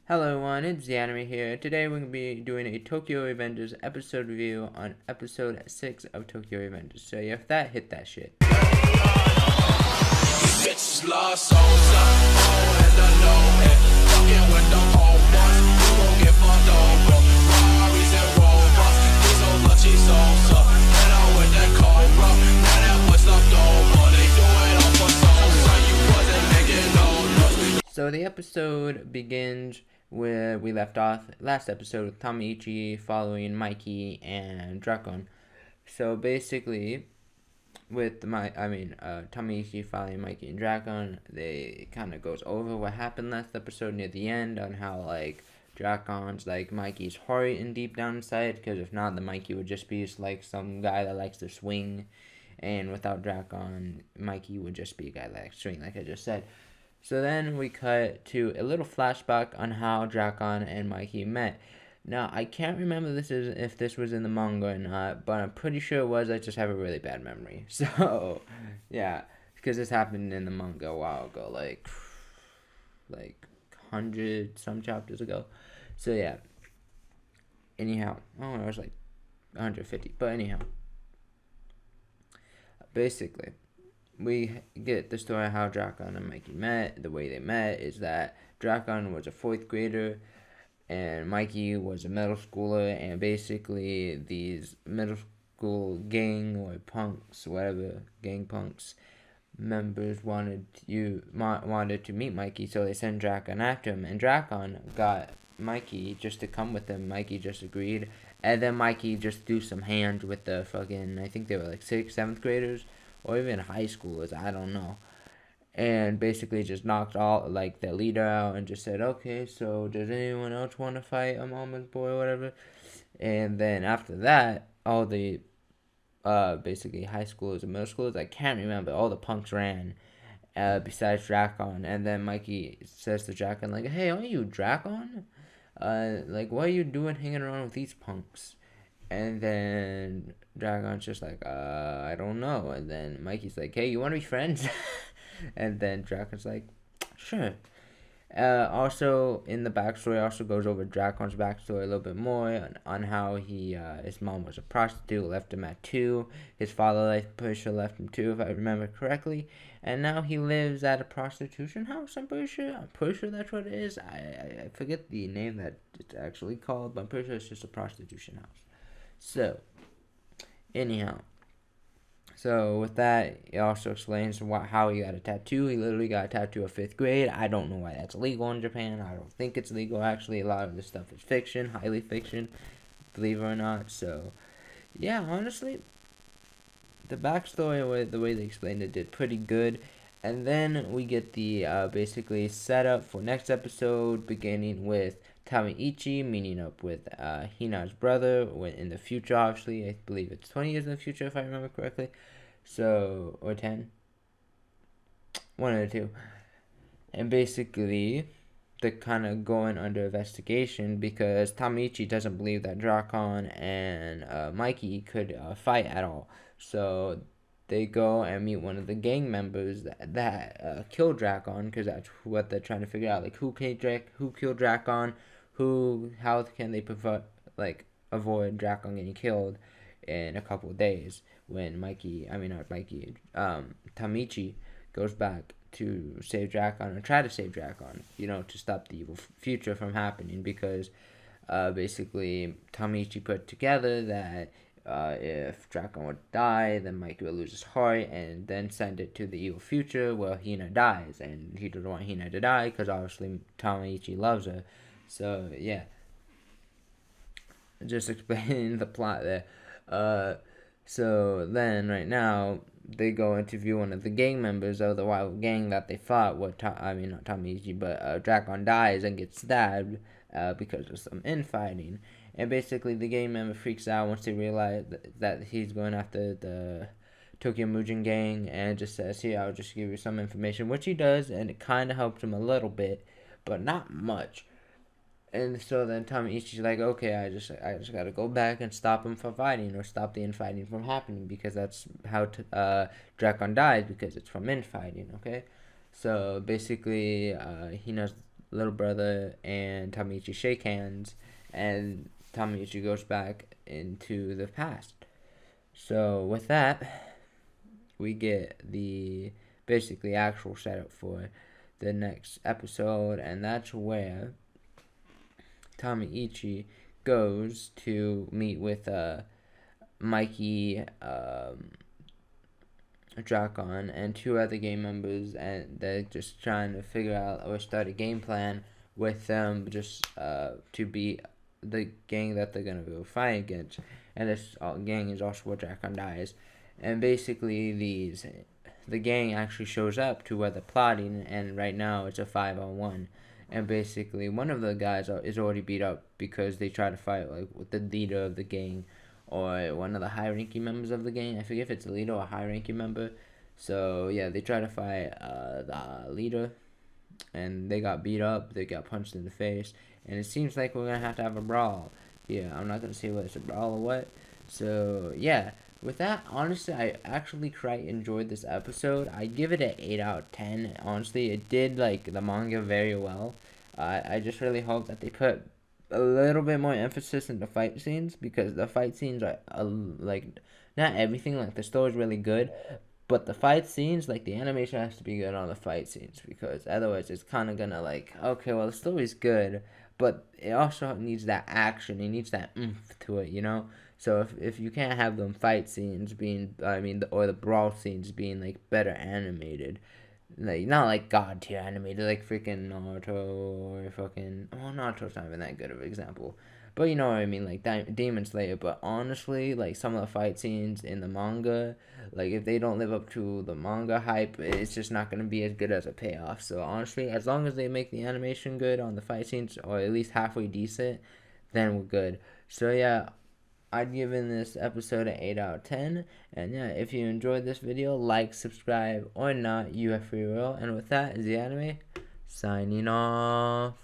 Hello everyone, it's the Anime here. Today we're going to be doing a Tokyo Revengers episode review on episode 6 of Tokyo Revengers. So yeah, if that, hit that shit. So the episode begins where we left off last episode with Tamaichi following Mikey and Drakon. So basically, with Tamaichi following Mikey and Drakon, they kind of goes over what happened last episode near the end on how like Drakon's like Mikey's heart and deep down inside, because if not, the Mikey would just be like some guy that likes to swing, and without Drakon, Mikey would just be a guy that likes to swing, like I just said. So then we cut to a little flashback on how Drakon and Mikey met. Now, I can't remember if this was in the manga or not, but I'm pretty sure it was. I just have a really bad memory. So, yeah, because this happened in the manga a while ago, like 100 some chapters ago. So, yeah. Anyhow, it was like 150. But anyhow, basically, we get the story of how Drakon and Mikey met. The way they met is that Drakon was a 4th grader and Mikey was a middle schooler, and basically these middle school gang or punks, whatever, gang punks members wanted to meet Mikey, so they sent Drakon after him, and Drakon got Mikey just to come with him. Mikey just agreed, and then Mikey just threw some hands with the fucking, I think they were like 6th, 7th graders, or even high schoolers, I don't know. And basically just knocked all like the leader out and just said, okay, so does anyone else want to fight a mama's boy or whatever? And then after that, all the basically high schoolers and middle schoolers, I can't remember, all the punks ran besides Drakon. And then Mikey says to Drakon, like, hey, aren't you Drakon? Like, what are you doing hanging around with these punks? And then Dragon's just like, I don't know. And then Mikey's like, hey, you want to be friends? And then Dragon's like, sure. Also, in the backstory, also goes over Dragon's backstory a little bit more on how his mom was a prostitute, left him at 2. His father, I'm pretty sure, left him 2, if I remember correctly. And now he lives at a prostitution house, I'm pretty sure. That's what it is. I forget the name that it's actually called, but I'm pretty sure it's just a prostitution house. So, anyhow, with that, it also explains how he got a tattoo. He literally got a tattoo of 5th grade. I don't know why that's legal in Japan. I don't think it's legal, actually. A lot of this stuff is fiction, highly fiction, believe it or not. So, yeah, honestly, the backstory, the way they explained it, did pretty good. And then we get the basically setup for next episode, beginning with Tamaichi meeting up with Hina's brother in the future, obviously. I believe it's 20 years in the future, if I remember correctly. So, or 10. One of the two. And basically, they're kind of going under investigation because Tamaichi doesn't believe that Drakon and Mikey could fight at all. So, they go and meet one of the gang members that killed Drakon, because that's what they're trying to figure out. Like, who killed Drakon? How can they avoid Drakon getting killed in a couple of days when Tamaichi goes back to save Drakon, or try to save Drakon, to stop the evil future from happening, because basically Tamaichi put together that if Drakon would die, then Mikey would lose his heart and then send it to the evil future where Hina dies, and he doesn't want Hina to die because obviously Tamaichi loves her. So, yeah. Just explaining the plot there. So then, right now, they go interview one of the gang members of the rival gang that they fought. Not Tamaichi, but Drakon dies and gets stabbed because of some infighting. And basically, the gang member freaks out once they realize that he's going after the Tokyo Mujin gang, and just says, here, I'll just give you some information, which he does, and it kind of helps him a little bit, but not much. And so then Tamaichi's like, okay, I just gotta go back and stop him from fighting, or stop the infighting from happening, because that's how Drakon dies, because it's from infighting, okay? So basically, little brother and Tamiichi shake hands, and Tamiichi goes back into the past. So with that, we get the basically actual setup for the next episode, and that's where Tamiichi goes to meet with Mikey, Drakon, and two other gang members, and they're just trying to figure out or start a game plan with them just to beat the gang that they're gonna go fight against. And this gang is also where Drakon dies. And basically, the gang actually shows up to where they're plotting, and right now it's a 5-on-1. And basically, one of the guys is already beat up because they try to fight like with the leader of the gang or one of the high-ranking members of the gang. I forget if it's a leader or a high-ranking member. So yeah, they try to fight the leader, and they got beat up. They got punched in the face, and it seems like we're gonna have to have a brawl. Yeah, I'm not gonna say whether it's a brawl or what. So yeah, with that, honestly, I actually quite enjoyed this episode. I give it an 8 out of 10. Honestly, it did like the manga very well. I just really hope that they put a little bit more emphasis in the fight scenes, because the fight scenes are like not everything. Like the story's really good, but the fight scenes, like the animation has to be good on the fight scenes, because otherwise it's kind of gonna like, okay, well the story's good, but it also needs that action. It needs that oomph to it, you know. So if you can't have them fight scenes being, or the brawl scenes being like better animated, like not like god tier animated like freaking Naruto or fucking, well, Naruto's not even that good of an example, but you know what I mean, like Demon Slayer. But honestly, like some of the fight scenes in the manga, like if they don't live up to the manga hype, it's just not gonna be as good as a payoff. So honestly, as long as they make the animation good on the fight scenes, or at least halfway decent, then we're good. So yeah, I'd given this episode an 8 out of 10. And yeah, if you enjoyed this video, like, subscribe, or not, you have free will. And with that, is the anime signing off.